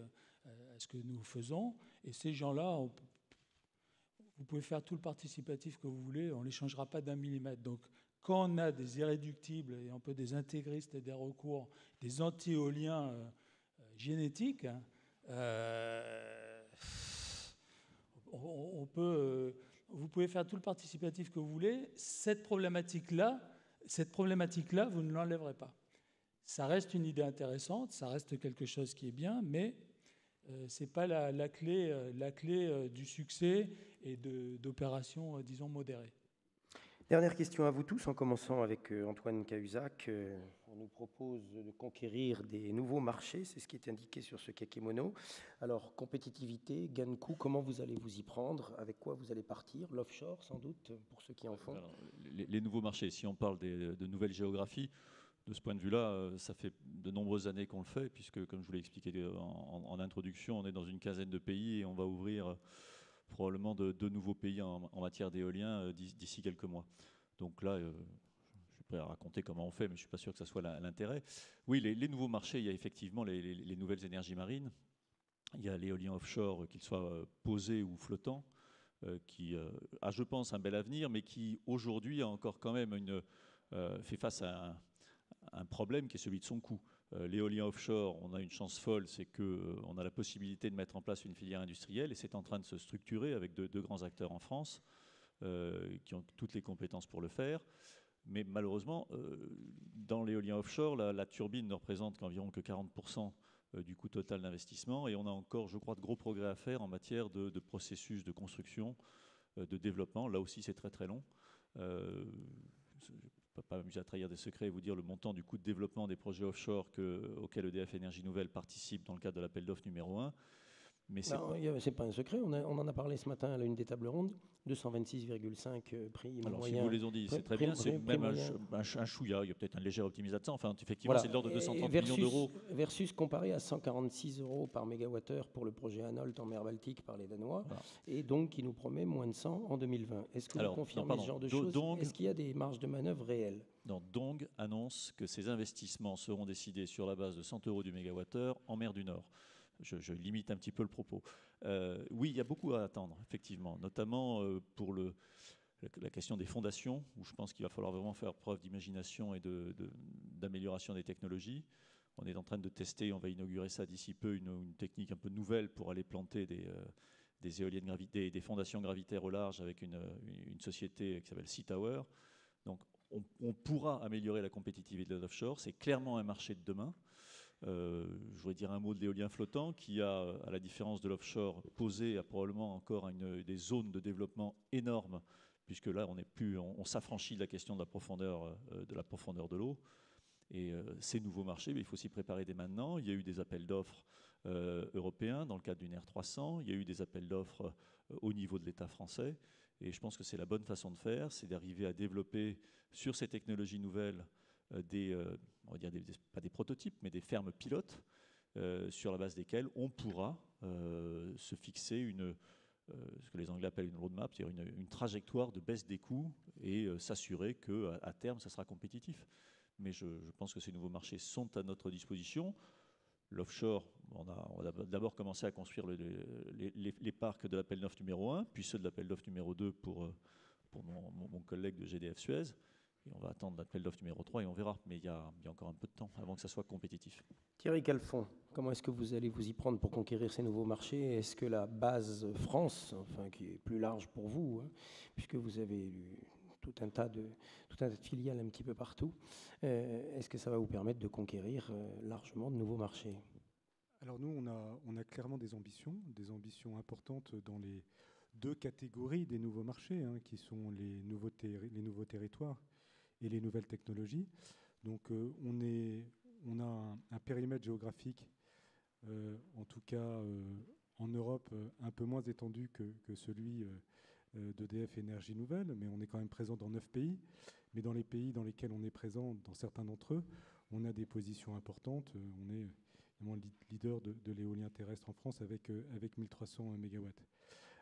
à ce que nous faisons. Et ces gens-là, vous pouvez faire tout le participatif que vous voulez, on ne les changera pas d'1 millimètre. Donc, quand on a des irréductibles et un peu des intégristes et des recours, des anti-éoliens génétiques, vous pouvez faire tout le participatif que vous voulez. Cette problématique-là, vous ne l'enlèverez pas. Ça reste une idée intéressante, ça reste quelque chose qui est bien, mais ce n'est pas la clé du succès et d'opérations, disons, modérées. Dernière question à vous tous, en commençant avec Antoine Cahuzac. On nous propose de conquérir des nouveaux marchés, c'est ce qui est indiqué sur ce kakémono. Alors, compétitivité, gain de coût, comment vous allez vous y prendre ? Avec quoi vous allez partir ? L'offshore, sans doute, pour ceux qui en font. Alors, les nouveaux marchés, si on parle de nouvelles géographies, de ce point de vue-là, ça fait de nombreuses années qu'on le fait, puisque, comme je vous l'ai expliqué en introduction, on est dans une quinzaine de pays et on va ouvrir probablement de nouveaux pays en matière d'éolien d'ici quelques mois. Donc là, je suis prêt à raconter comment on fait, mais je ne suis pas sûr que ça soit l'intérêt. Oui, les nouveaux marchés, il y a effectivement les nouvelles énergies marines. Il y a l'éolien offshore, qu'il soit posé ou flottant, qui a, je pense, un bel avenir, mais qui aujourd'hui a encore quand même fait face à un problème qui est celui de son coût. L'éolien offshore, on a une chance folle, c'est qu'on a la possibilité de mettre en place une filière industrielle, et c'est en train de se structurer avec deux grands acteurs en France qui ont toutes les compétences pour le faire. Mais malheureusement, dans l'éolien offshore, la turbine ne représente qu'environ 40% du coût total d'investissement, et on a encore, je crois, de gros progrès à faire en matière de processus de construction, de développement. Là aussi, c'est très très long. Je ne peux pas m'amuser à trahir des secrets et vous dire le montant du coût de développement des projets offshore auxquels EDF Énergie Nouvelle participe dans le cadre de l'appel d'offres numéro 1. Mais c'est pas un secret, on en a parlé ce matin à l'une des tables rondes, 226,5 prix alors, moyen. si vous les ont dit, c'est très bien, c'est même un chouïa, il y a peut-être un léger optimisation. Enfin, effectivement, voilà. C'est de l'ordre de 230 millions d'euros. Versus comparé à 146 € par mégawattheure pour le projet Anolt en mer Baltique par les Danois, voilà. Et donc qui nous promet moins de 100 en 2020. Est-ce que vous confirmez ce genre de choses? Est-ce qu'il y a des marges de manœuvre réelles? Dong annonce que ces investissements seront décidés sur la base de 100 € du mégawattheure en mer du Nord. Je limite un petit peu le propos. Oui, il y a beaucoup à attendre, effectivement, notamment pour la question des fondations, où je pense qu'il va falloir vraiment faire preuve d'imagination et d'amélioration des technologies. On est en train de tester, on va inaugurer ça d'ici peu, une technique un peu nouvelle pour aller planter des éoliennes des fondations gravitaires au large avec une société qui s'appelle Sea Tower. Donc on pourra améliorer la compétitivité de l'offshore. C'est clairement un marché de demain. Je voudrais dire un mot de l'éolien flottant qui a, à la différence de l'offshore, posé a probablement encore des zones de développement énormes, puisque là on s'affranchit de la question de la profondeur de l'eau. Et ces nouveaux marchés, il faut s'y préparer dès maintenant. Il y a eu des appels d'offres européens dans le cadre d'une R300, il y a eu des appels d'offres au niveau de l'État français, et je pense que c'est la bonne façon de faire, c'est d'arriver à développer sur ces technologies nouvelles on va dire pas des prototypes, mais des fermes pilotes sur la base desquelles on pourra se fixer ce que les Anglais appellent une roadmap, c'est-à-dire une trajectoire de baisse des coûts et s'assurer qu'à terme, ça sera compétitif. Mais je pense que ces nouveaux marchés sont à notre disposition. L'offshore, on a d'abord commencé à construire les parcs de l'appel d'offres numéro 1, puis ceux de l'appel d'offres numéro 2 pour mon collègue de GDF Suez. Et on va attendre l'appel d'offres numéro 3 et on verra. Mais il y a encore un peu de temps avant que ça soit compétitif. Thierry Calfon, comment est-ce que vous allez vous y prendre pour conquérir ces nouveaux marchés? Est-ce que la base France, enfin, qui est plus large pour vous, hein, puisque vous avez eu tout un tas de filiales un petit peu partout, est-ce que ça va vous permettre de conquérir largement de nouveaux marchés? Alors nous, on a clairement des ambitions importantes dans les deux catégories des nouveaux marchés, hein, qui sont les nouveaux territoires et les nouvelles technologies. Donc on a un périmètre géographique, en tout cas en Europe, un peu moins étendu que celui d'EDF Énergie Nouvelle, mais on est quand même présent dans 9 pays. Mais dans les pays dans lesquels on est présent, dans certains d'entre eux, on a des positions importantes. On est vraiment leader de l'éolien terrestre en France avec 1300 MW.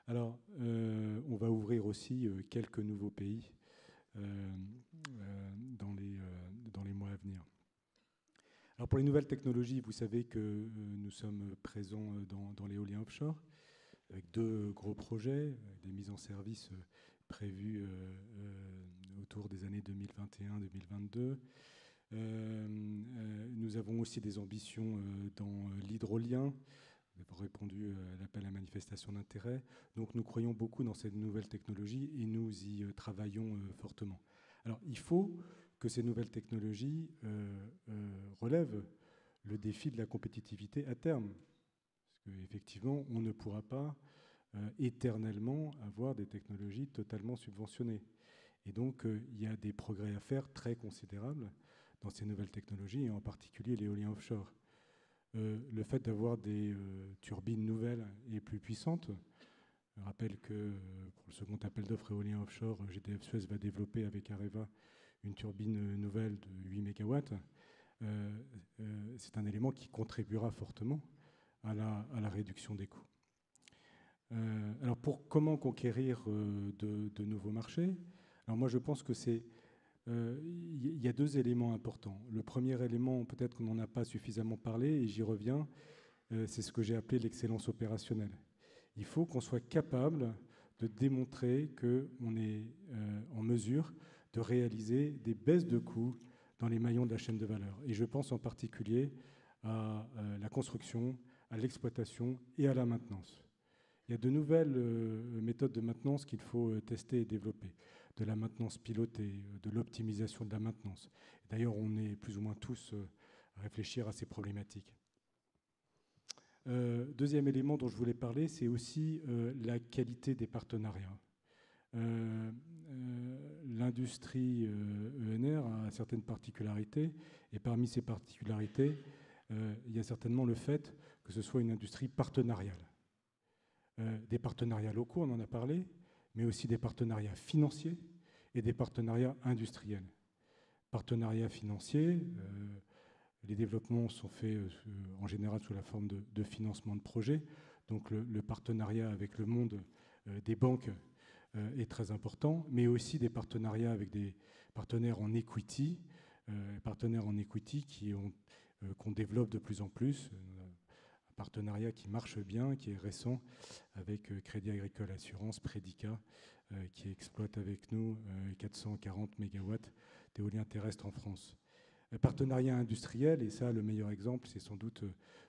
Alors, on va ouvrir aussi quelques nouveaux pays dans les mois à venir. Alors pour les nouvelles technologies, vous savez que nous sommes présents dans l'éolien offshore avec deux gros projets, des mises en service prévues autour des années 2021-2022. Nous avons aussi des ambitions dans l'hydrolien. Nous avons répondu à l'appel à manifestation d'intérêt. Donc nous croyons beaucoup dans cette nouvelle technologie et nous y travaillons fortement. Alors il faut que ces nouvelles technologies relèvent le défi de la compétitivité à terme. Parce qu'effectivement, on ne pourra pas éternellement avoir des technologies totalement subventionnées. Et donc il y a des progrès à faire très considérables dans ces nouvelles technologies, et en particulier l'éolien offshore. Le fait d'avoir des turbines nouvelles et plus puissantes. Je rappelle que pour le second appel d'offres éolien offshore, GDF Suez va développer avec Areva une turbine nouvelle de 8 MW. C'est un élément qui contribuera fortement à la réduction des coûts. Alors comment conquérir de nouveaux marchés? Alors moi je pense que il y a deux éléments importants. Le premier élément, peut-être qu'on n'en a pas suffisamment parlé, et j'y reviens, c'est ce que j'ai appelé l'excellence opérationnelle. Il faut qu'on soit capable de démontrer qu'on est en mesure de réaliser des baisses de coûts dans les maillons de la chaîne de valeur. Et je pense en particulier à la construction, à l'exploitation et à la maintenance. Il y a de nouvelles méthodes de maintenance qu'il faut tester et développer. De la maintenance pilotée, de l'optimisation de la maintenance. D'ailleurs, on est plus ou moins tous à réfléchir à ces problématiques. Deuxième élément dont je voulais parler, c'est aussi la qualité des partenariats. L'industrie ENR a certaines particularités, et parmi ces particularités, il y a certainement le fait que ce soit une industrie partenariale. Des partenariats locaux, on en a parlé, mais aussi des partenariats financiers et des partenariats industriels. Partenariats financiers, les développements sont faits en général sous la forme de financement de projets, donc le partenariat avec le monde des banques est très important, mais aussi des partenariats avec des partenaires en equity qu'on développe de plus en plus. Un partenariat qui marche bien, qui est récent, avec Crédit Agricole Assurance, Predica, qui exploite avec nous 440 MW d'éolien terrestre en France. Partenariat industriel, et ça, le meilleur exemple, c'est sans doute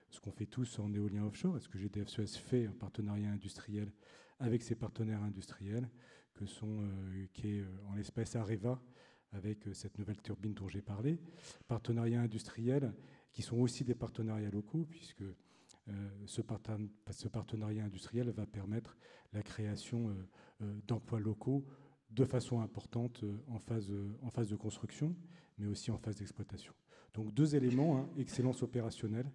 ce qu'on fait tous en éolien offshore. Est-ce que GDF Suez fait un partenariat industriel avec ses partenaires industriels, qui est en l'espèce Areva, avec cette nouvelle turbine dont j'ai parlé. Partenariats industriels qui sont aussi des partenariats locaux, puisque ce partenariat industriel va permettre la création d'emplois locaux de façon importante en phase de construction, mais aussi en phase d'exploitation. Donc 2 éléments, hein, excellence opérationnelle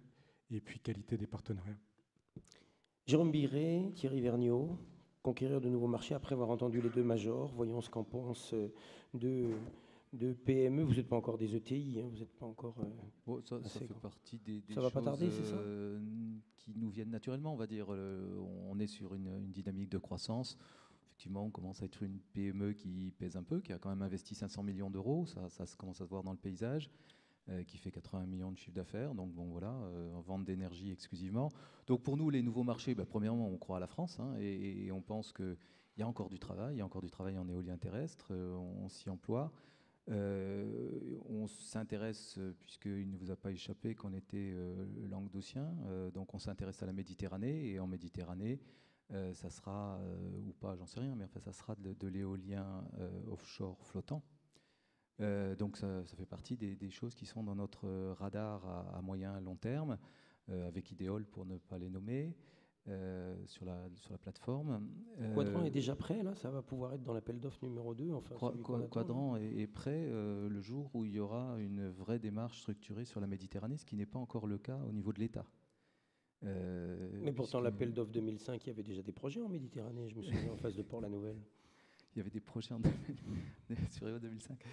et puis qualité des partenariats. Jérôme Biret, Thierry Vergniaud, conquérir de nouveaux marchés après avoir entendu les 2 majors. Voyons ce qu'en pensent de PME. Vous n'êtes pas encore des ETI, hein, vous n'êtes pas encore... ça fait partie des ça va choses pas tarder, c'est ça qui nous viennent naturellement, on va dire. On est sur une dynamique de croissance. Effectivement, on commence à être une PME qui pèse un peu, qui a quand même investi 500 millions d'euros, ça commence à se voir dans le paysage, qui fait 80 millions de chiffre d'affaires, donc bon voilà, en vente d'énergie exclusivement. Donc pour nous, les nouveaux marchés, premièrement, on croit à la France, hein, et on pense qu'il y a encore du travail, en éolien terrestre, on s'y emploie. On s'intéresse, puisqu'il ne vous a pas échappé qu'on était languedocien, donc on s'intéresse à la Méditerranée, et en Méditerranée, ça sera, ou pas, j'en sais rien, mais enfin ça sera de l'éolien offshore flottant. Donc ça fait partie des choses qui sont dans notre radar à moyen et long terme, avec Ideol pour ne pas les nommer, sur la plateforme. Quadrant est déjà prêt, là, ça va pouvoir être dans l'appel d'offres numéro 2. Enfin, Quadrant est prêt le jour où il y aura une vraie démarche structurée sur la Méditerranée, ce qui n'est pas encore le cas au niveau de l'État. Mais pourtant, l'appel d'offres 2005, il y avait déjà des projets en Méditerranée, je me souviens, en face de Port-la-Nouvelle. Il y avait des projets sur EO 2005.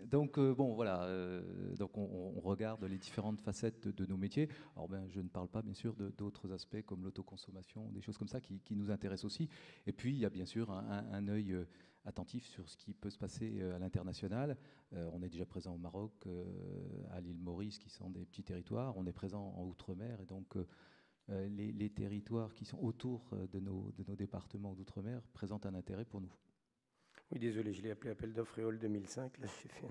Donc, bon, voilà. Donc, on regarde les différentes facettes de nos métiers. Alors, je ne parle pas, bien sûr, d'autres aspects comme l'autoconsommation, des choses comme ça qui nous intéressent aussi. Et puis, il y a bien sûr un œil attentif sur ce qui peut se passer à l'international. On est déjà présent au Maroc, à l'île Maurice, qui sont des petits territoires. On est présent en Outre-mer, et donc les territoires qui sont autour de nos départements d'outre-mer présentent un intérêt pour nous. Oui, désolé, je l'ai appelé appel d'offres EOL 2005. Là, j'ai fait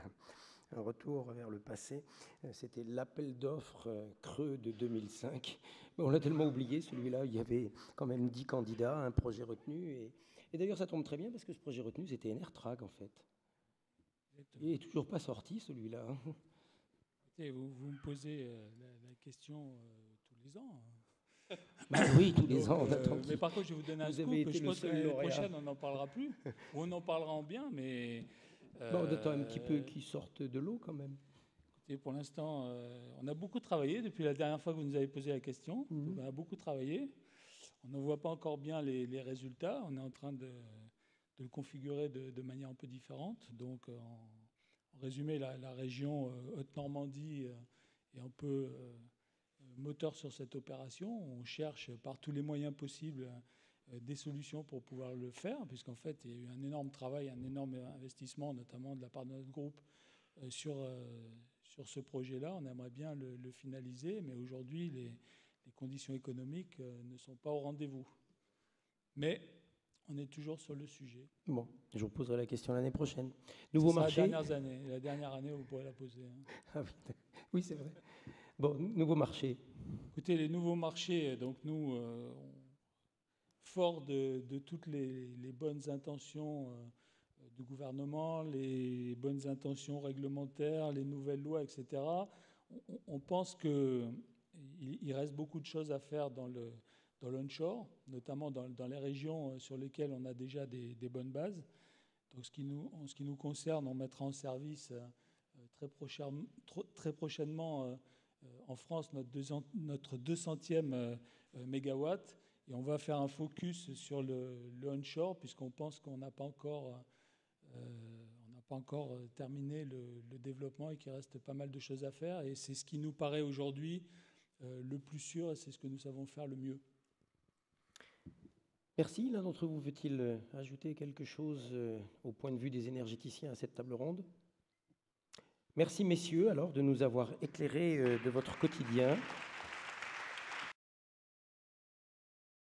un retour vers le passé. C'était l'appel d'offres creux de 2005. Mais on l'a tellement oublié, celui-là. Il y avait quand même 10 candidats, un projet retenu. Et d'ailleurs, ça tombe très bien parce que ce projet retenu, c'était Enertrag, en fait. Il n'est toujours pas sorti, celui-là. Vous me posez la question tous les ans. Oui, tous les ans, on attend. Mais par contre, je vais vous donner un scoop. Je pense que l'année prochaine, on n'en parlera plus. Ou on en parlera en bien, mais... on attend un petit peu qu'ils sortent de l'eau, quand même. Écoutez, pour l'instant, on a beaucoup travaillé depuis la dernière fois que vous nous avez posé la question. On a beaucoup travaillé. On ne voit pas encore bien les résultats. On est en train de le configurer de manière un peu différente. Donc, en résumé, la région Haute-Normandie est un peu... moteur sur cette opération. On cherche par tous les moyens possibles des solutions pour pouvoir le faire, puisqu'en fait, il y a eu un énorme travail, un énorme investissement, notamment de la part de notre groupe, sur ce projet-là. On aimerait bien le finaliser, mais aujourd'hui, les conditions économiques ne sont pas au rendez-vous. Mais on est toujours sur le sujet. Bon, je vous poserai la question l'année prochaine. Nouveau marché. La dernière année, vous pourrez la poser. Hein. Ah oui, oui, c'est vrai. Bon, nouveau marché. Écoutez, les nouveaux marchés, donc nous, forts de toutes les bonnes intentions du gouvernement, les bonnes intentions réglementaires, les nouvelles lois, etc., on pense qu'il reste beaucoup de choses à faire dans l'onshore, notamment dans les régions sur lesquelles on a déjà des bonnes bases. Donc, en ce qui nous concerne, on mettra en service très prochainement en France notre 200e mégawatt. Et on va faire un focus sur le onshore, puisqu'on pense qu'on n'a pas encore terminé le développement et qu'il reste pas mal de choses à faire. Et c'est ce qui nous paraît aujourd'hui le plus sûr, et c'est ce que nous savons faire le mieux. Merci. L'un d'entre vous veut-il ajouter quelque chose au point de vue des énergéticiens à cette table ronde? Merci, messieurs, alors, de nous avoir éclairés de votre quotidien.